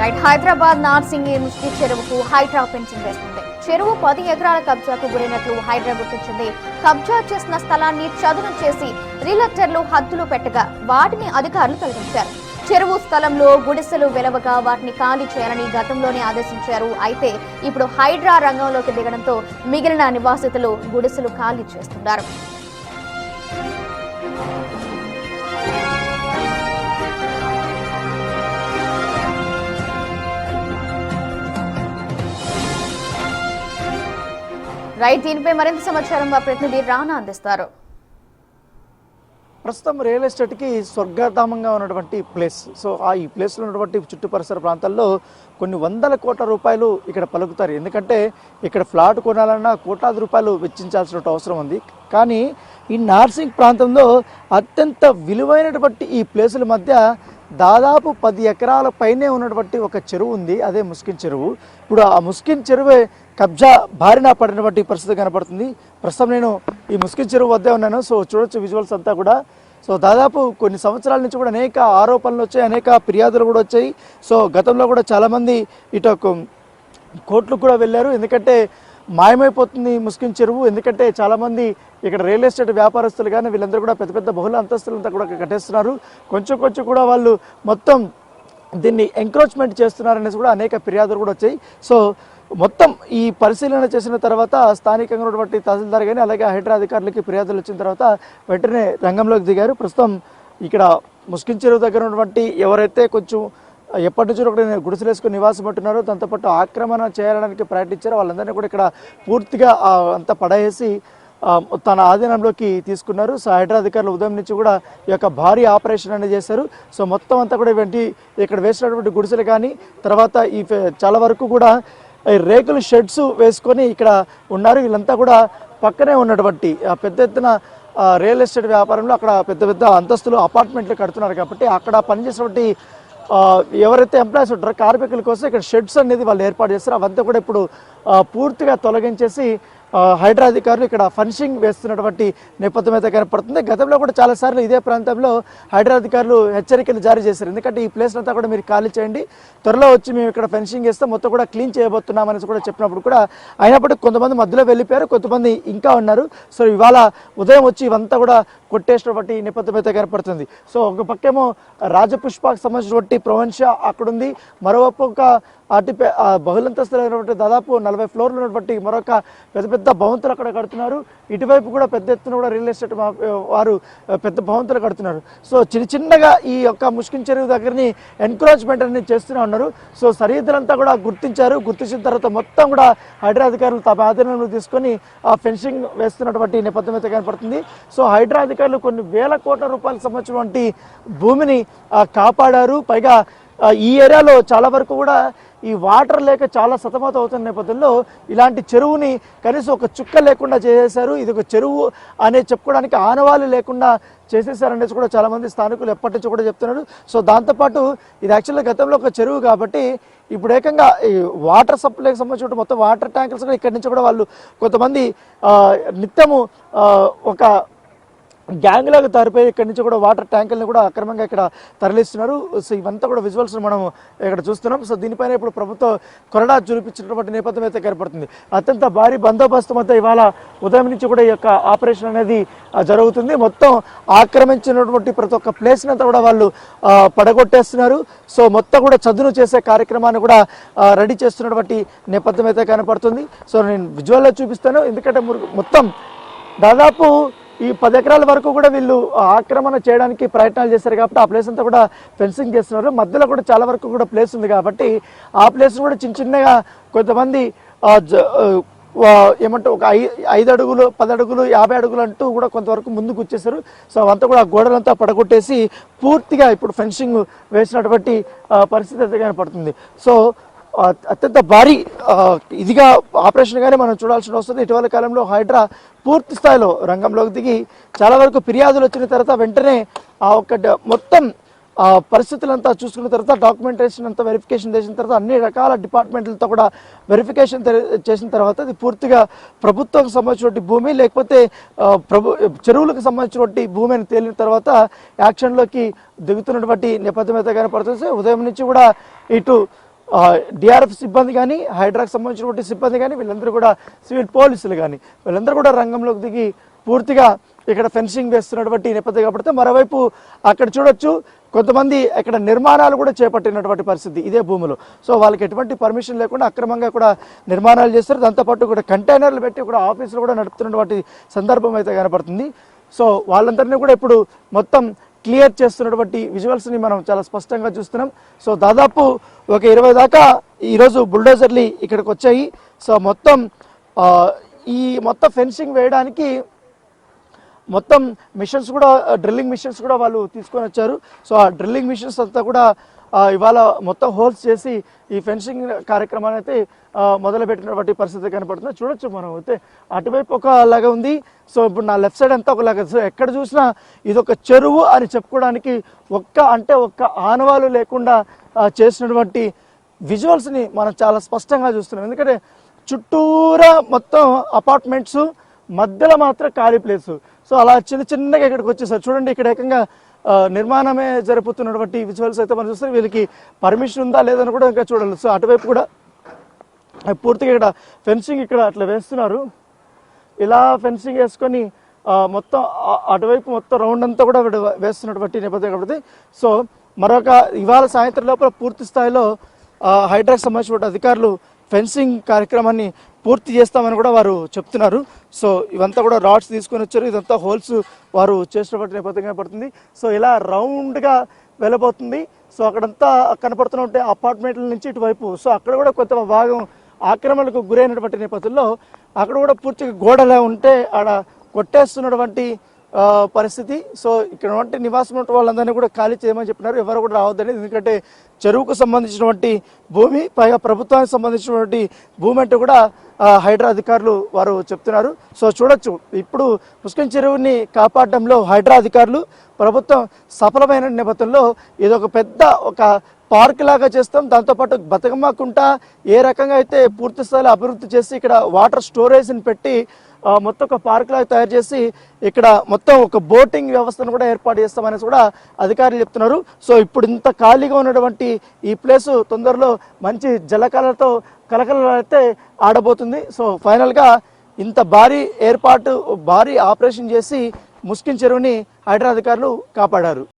Right Hyderabad Narsingi ముష్టి చెరువుకు Hydraa fencing వేస్తుంది. చెరువు 10 ఎకరాల కబ్జాకు గురైనట్లు హైడ్రా గుర్తించింది. కబ్జా చేసిన స్థలాన్ని చదును చేసి రియల్టర్లు హద్దులు పెట్టగా వాటిని అధికారులు తొలగించారు. చెరువు స్థలంలో గుడిసెలు వెలవగా వాటిని ఖాళీ చేయాలని గతంలోనే ఆదేశించారు. అయితే ఇప్పుడు హైడ్రా రంగంలోకి దిగడంతో మిగిలిన నివాసితులు గుడిసెలు ఖాళీ చేస్తున్నారు. రైట్, దీనిపై మరింత సమాచారం మా ప్రతినిధి రానా అందిస్తారు. ప్రస్తుతం రియల్ ఎస్టేట్కి స్వర్గధామంగా ఉన్నటువంటి ప్లేస్. సో ఈ ప్లేస్లో ఉన్నటువంటి చుట్టూ పరిసర ప్రాంతాల్లో కొన్ని వందల కోట్ల రూపాయలు ఇక్కడ పలుకుతారు. ఎందుకంటే ఇక్కడ ఫ్లాట్ కొనాలన్నా కోట్లాది రూపాయలు వెచ్చించాల్సిన అవసరం ఉంది. కానీ ఈ నార్సింగ్ ప్రాంతంలో అత్యంత విలువైనటువంటి ఈ ప్లేసుల మధ్య దాదాపు 10 ఎకరాల పైనే ఉన్నటువంటి ఒక చెరువు ఉంది. అదే ముస్కిన్ చెరువు. ఇప్పుడు ఆ ముస్కిన్ చెరువే కబ్జా బారిన పడినటువంటి పరిస్థితి కనపడుతుంది. ప్రస్తుతం నేను ఈ ముస్కిన్ చెరువు వద్దే ఉన్నాను. సో చూడొచ్చు విజువల్స్ అంతా కూడా. సో దాదాపు కొన్ని సంవత్సరాల నుంచి కూడా అనేక ఆరోపణలు వచ్చాయి, అనేక ఫిర్యాదులు కూడా వచ్చాయి. సో గతంలో కూడా చాలామంది ఇటు కోర్టులకు కూడా వెళ్ళారు. ఎందుకంటే మాయమైపోతుంది ముస్కిన్ చెరువు. ఎందుకంటే చాలామంది ఇక్కడ రియల్ ఎస్టేట్ వ్యాపారస్తులు కానీ వీళ్ళందరూ కూడా పెద్ద పెద్ద బహుళ అంతస్తులంతా కూడా కట్టేస్తున్నారు. కొంచెం కొంచెం కూడా వాళ్ళు మొత్తం దీన్ని ఎంక్రోచ్మెంట్ చేస్తున్నారనేసి కూడా అనేక ఫిర్యాదులు కూడా వచ్చాయి. సో మొత్తం ఈ పరిశీలన చేసిన తర్వాత స్థానికంగా ఉన్నటువంటి తహసీల్దార్ కానీ అలాగే హైడ్రా అధికారులకి ఫిర్యాదులు వచ్చిన తర్వాత వెంటనే రంగంలోకి దిగారు. ప్రస్తుతం ఇక్కడ ముస్కిన్ చెరువు దగ్గర ఉన్నటువంటి ఎవరైతే కొంచెం ఎప్పటి నుంచో కూడా గుడిసెలు వేసుకుని నివాసం ఉంటున్నారో దాంతోపాటు ఆక్రమణ చేయడానికి ప్రయత్నించారో వాళ్ళందరినీ కూడా ఇక్కడ పూర్తిగా అంతా పడేసి తన ఆధీనంలోకి తీసుకున్నారు. సో హైడ్రా అధికారులు ఉదయం నుంచి కూడా ఈ యొక్క భారీ ఆపరేషన్ అనేది చేశారు. సో మొత్తం అంతా కూడా ఇక్కడ వేసినటువంటి గుడిసెలు కానీ తర్వాత ఈ చాలా వరకు కూడా రేకుల షెడ్స్ వేసుకొని ఇక్కడ ఉన్నారు. వీళ్ళంతా కూడా పక్కనే ఉన్నటువంటి పెద్ద ఎత్తున రియల్ ఎస్టేట్ వ్యాపారంలో అక్కడ పెద్ద పెద్ద అంతస్తులు అపార్ట్మెంట్లు కడుతున్నారు కాబట్టి అక్కడ పనిచేసినటువంటి ఎవరైతే ఎంప్లాయీస్ ఉంటారో కార్మికుల కోసం ఇక్కడ షెడ్స్ అనేది వాళ్ళు ఏర్పాటు చేస్తారు. అవంతా కూడా ఇప్పుడు పూర్తిగా తొలగించేసి హైడ్రా అధికారులు ఇక్కడ ఫెన్సింగ్ వేస్తున్నటువంటి నేపథ్యం అయితే కనపడుతుంది. గతంలో కూడా చాలాసార్లు ఇదే ప్రాంతంలో హైడ్రా అధికారులు హెచ్చరికలు జారీ చేశారు. ఎందుకంటే ఈ ప్లేస్ అంతా కూడా మీరు ఖాళీ చేయండి, త్వరలో వచ్చి మేము ఇక్కడ ఫెన్సింగ్ వేస్తే మొత్తం కూడా క్లీన్ చేయబోతున్నామనేసి కూడా చెప్పినప్పుడు కూడా అయినప్పటికీ కొంతమంది మధ్యలో వెళ్ళిపోయారు, కొంతమంది ఇంకా ఉన్నారు. సో ఇవాళ ఉదయం వచ్చి ఇవంతా కూడా కొట్టేసినటువంటి నేపథ్యం అయితే కనపడుతుంది. సో ఒక పక్కేమో రాజపుష్పకు సంబంధించినటువంటి ప్రొవెన్షియా అక్కడుంది, మరోవైపు ఒక బహుళంతస్తులైనటువంటి దాదాపు 40 ఫ్లోర్లు ఉన్నటువంటి మరొక పెద్ద పెద్ద భవంతులు అక్కడ కడుతున్నారు. ఇటువైపు కూడా పెద్ద ఎత్తున కూడా రియల్ ఎస్టేట్ వారు పెద్ద భవంతులు కడుతున్నారు. సో చిన్నగా ఈ యొక్క ముస్కిన్ చెరువు దగ్గరని ఎన్క్రోచ్మెంట్ అనేది చేస్తూనే ఉన్నారు. సో సరిహద్దులంతా కూడా గుర్తించిన తర్వాత మొత్తం కూడా హైడ్రా అధికారులు తమ ఆధీనంలో తీసుకొని ఆ ఫెన్సింగ్ వేస్తున్నటువంటి నేపథ్యం అయితే కనపడుతుంది. సో హైడ్రా అధికారులు కొన్ని వేల కోట్ల రూపాయలకు సంబంధించినటువంటి భూమిని కాపాడారు. పైగా ఈ ఏరియాలో చాలా వరకు కూడా ఈ వాటర్ లేక చాలా సతమతం అవుతున్న నేపథ్యంలో ఇలాంటి చెరువుని కనీసం ఒక చుక్క లేకుండా చేసేశారు. ఇది ఒక చెరువు అనే చెప్పుకోవడానికి ఆనవాళ్ళు లేకుండా చేసేసారనేసి కూడా చాలామంది స్థానికులు ఎప్పటి నుంచో కూడా చెప్తున్నారు. సో దాంతోపాటు ఇది యాక్చువల్గా గతంలో ఒక చెరువు కాబట్టి ఇప్పుడు ఏకంగా ఈ వాటర్ సప్లైకి సంబంధించిన మొత్తం వాటర్ ట్యాంకర్స్ కూడా ఇక్కడి నుంచి కూడా వాళ్ళు కొంతమంది నిత్యము ఒక గ్యాంగ్ లాగా తయారైపోయి ఇక్కడి నుంచి కూడా వాటర్ ట్యాంకుల్ని కూడా అక్రమంగా ఇక్కడ తరలిస్తున్నారు. సో ఇవంతా కూడా విజువల్స్ మనం ఇక్కడ చూస్తున్నాం. సో దీనిపైన ఇప్పుడు ప్రభుత్వం కొరడా చూపించినటువంటి నేపథ్యం అయితే కనపడుతుంది. అత్యంత భారీ బందోబస్తు మధ్య ఇవాళ ఉదయం నుంచి కూడా ఈ యొక్క ఆపరేషన్ అనేది జరుగుతుంది. మొత్తం ఆక్రమించినటువంటి ప్రతి ఒక్క ప్లేస్ని అంతా కూడా వాళ్ళు పడగొట్టేస్తున్నారు. సో మొత్తం కూడా చదును చేసే కార్యక్రమాన్ని కూడా రెడీ చేస్తున్నటువంటి నేపథ్యం అయితే కనపడుతుంది. సో నేను విజువల్లో చూపిస్తాను. ఎందుకంటే మొత్తం దాదాపు ఈ 10 ఎకరాల వరకు కూడా వీళ్ళు ఆక్రమణ చేయడానికి ప్రయత్నాలు చేశారు కాబట్టి ఆ ప్లేస్ అంతా కూడా ఫెన్సింగ్ చేస్తున్నారు. మధ్యలో కూడా చాలా వరకు కూడా ప్లేస్ ఉంది కాబట్టి ఆ ప్లేస్ కూడా చిన్నగా కొంతమంది ఏమంటే ఒక 5 అడుగులు 10 అడుగులు 50 అడుగులు అంటూ కూడా కొంతవరకు ముందుకు వచ్చేసారు. సో అవంతా కూడా గోడలంతా పడగొట్టేసి పూర్తిగా ఇప్పుడు ఫెన్సింగ్ వేసినటువంటి పరిస్థితి అయితే కనపడుతుంది. సో అత్యంత భారీ ఇదిగా ఆపరేషన్ గానే మనం చూడాల్సిన వస్తుంది. ఇటీవల కాలంలో హైడ్రా పూర్తి స్థాయిలో రంగంలోకి దిగి చాలా వరకు ఫిర్యాదులు వచ్చిన తర్వాత వెంటనే మొత్తం పరిస్థితులంతా చూసుకున్న తర్వాత డాక్యుమెంటేషన్ అంతా వెరిఫికేషన్ చేసిన తర్వాత అన్ని రకాల డిపార్ట్మెంట్లతో కూడా వెరిఫికేషన్ చేసిన తర్వాత ఇది పూర్తిగా ప్రభుత్వానికి సంబంధించినటువంటి భూమి లేకపోతే చెరువులకు సంబంధించినటువంటి భూమి అని తేలిన తర్వాత యాక్షన్లోకి దిగుతున్నటువంటి నేపథ్యం అయితే కనపడుతుంది. ఉదయం నుంచి కూడా ఇటు డిఆర్ఎఫ్ సిబ్బంది కానీ హైడ్రాకి సంబంధించినటువంటి సిబ్బంది కానీ వీళ్ళందరూ కూడా సివిల్ పోలీసులు కానీ వీళ్ళందరూ కూడా రంగంలోకి దిగి పూర్తిగా ఇక్కడ ఫెన్సింగ్ వేస్తున్నటువంటి నేపథ్యం కాబట్టి మరోవైపు అక్కడ చూడొచ్చు కొంతమంది ఇక్కడ నిర్మాణాలు కూడా చేపట్టినటువంటి పరిస్థితి ఇదే భూమిలో. సో వాళ్ళకి ఎటువంటి పర్మిషన్ లేకుండా అక్రమంగా కూడా నిర్మాణాలు చేస్తారు. దాంతోపాటు కూడా కంటైనర్లు పెట్టి కూడా ఆఫీసులు కూడా నడుపుతున్నటువంటి సందర్భం అయితే కనపడుతుంది. సో వాళ్ళందరినీ కూడా ఇప్పుడు మొత్తం క్లియర్ చేస్తున్నటువంటి విజువల్స్ని మనం చాలా స్పష్టంగా చూస్తున్నాం. సో దాదాపు ఒక 20 దాకా ఈరోజు బుల్డోజర్లు ఇక్కడికి వచ్చాయి. సో మొత్తం ఈ మొత్తం ఫెన్సింగ్ వేయడానికి మొత్తం మిషన్స్ కూడా డ్రిల్లింగ్ మిషన్స్ కూడా వాళ్ళు తీసుకొని వచ్చారు. సో ఆ డ్రిల్లింగ్ మిషన్స్ అంతా కూడా ఇవాళ మొత్తం హోల్స్ చేసి ఈ ఫెన్సింగ్ కార్యక్రమాన్ని అయితే మొదలుపెట్టినటువంటి పరిస్థితి కనపడుతుంది. చూడొచ్చు మనం అయితే అటువైపు ఒకలాగా ఉంది. సో ఇప్పుడు నా లెఫ్ట్ సైడ్ అంతా ఒకలాగా. సో ఎక్కడ చూసినా ఇది ఒక చెరువు అని చెప్పుకోవడానికి ఒక్క ఆనవాలు లేకుండా చేసినటువంటి విజువల్స్ని మనం చాలా స్పష్టంగా చూస్తున్నాం. ఎందుకంటే చుట్టూరా మొత్తం అపార్ట్మెంట్స్, మధ్యలో మాత్రం ఖాళీ ప్లేసు. సో అలా చిన్నగా ఇక్కడికి వచ్చేసారు. చూడండి ఇక్కడ ఏకంగా నిర్మాణమే జరుపుతున్నటువంటి విజువల్స్ అయితే మనం చూస్తే వీళ్ళకి పర్మిషన్ ఉందా లేదని కూడా ఇంకా చూడాలి. సో అటువైపు కూడా పూర్తిగా ఇక్కడ ఫెన్సింగ్ ఇక్కడ అట్లా వేస్తున్నారు. ఇలా ఫెన్సింగ్ వేసుకొని మొత్తం అటువైపు మొత్తం రౌండ్ అంతా కూడా వేస్తున్నటువంటి నేపథ్యం కాబట్టి సో ఇవాళ సాయంత్రం లోపల పూర్తి స్థాయిలో హైడ్రాకి సంబంధించిన అధికారులు ఫెన్సింగ్ కార్యక్రమాన్ని పూర్తి చేస్తామని కూడా వారు చెప్తున్నారు. సో ఇవంతా కూడా రాడ్స్ తీసుకొని వచ్చారు. ఇదంతా హోల్స్ వారు చేసినటువంటి నేపథ్యంగా పడుతుంది. సో ఇలా రౌండ్గా వెళ్ళబోతుంది. సో అక్కడంతా కనపడుతున్న అపార్ట్మెంట్ల నుంచి ఇటువైపు సో అక్కడ కూడా కొంత భాగం ఆక్రమణకు గురైనటువంటి నేపథ్యంలో అక్కడ కూడా పూర్తిగా గోడలా ఉంటే ఆడ కొట్టేస్తున్నటువంటి పరిస్థితి. సో ఇక్కడ నివాసం ఉన్న వాళ్ళందరినీ కూడా ఖాళీ చేయమని చెప్పినారు. ఎవరు కూడా రావద్దని. ఎందుకంటే చెరువుకు సంబంధించినటువంటి భూమి, పైగా ప్రభుత్వానికి సంబంధించినటువంటి భూమి అంటే కూడా హైడ్రా అధికారులు వారు చెప్తున్నారు. సో చూడొచ్చు ఇప్పుడు పుష్కర్ చెరువుని కాపాడడంలో హైడ్రా అధికారులు ప్రభుత్వం సఫలమైన నేపథ్యంలో ఇది ఒక పెద్ద పార్క్ లాగా చేస్తాం. దాంతోపాటు బతుకమ్మ కుంట ఏ రకంగా అయితే పూర్తి స్థాయిలో అభివృద్ధి చేసి ఇక్కడ వాటర్ స్టోరేజ్ని పెట్టి మొత్తం ఒక పార్క్ లాగా తయారు చేసి ఇక్కడ మొత్తం ఒక బోటింగ్ వ్యవస్థను కూడా ఏర్పాటు చేస్తామనేసి కూడా అధికారులు చెప్తున్నారు. సో ఇప్పుడు ఇంత ఖాళీగా ఉన్నటువంటి ఈ ప్లేసు తొందరలో మంచి జలకళతో కలకలైతే ఆడబోతుంది. సో ఫైనల్గా ఇంత భారీ ఆపరేషన్ చేసి ముస్కిన్ చెరువుని హైడ్రా అధికారులు కాపాడారు.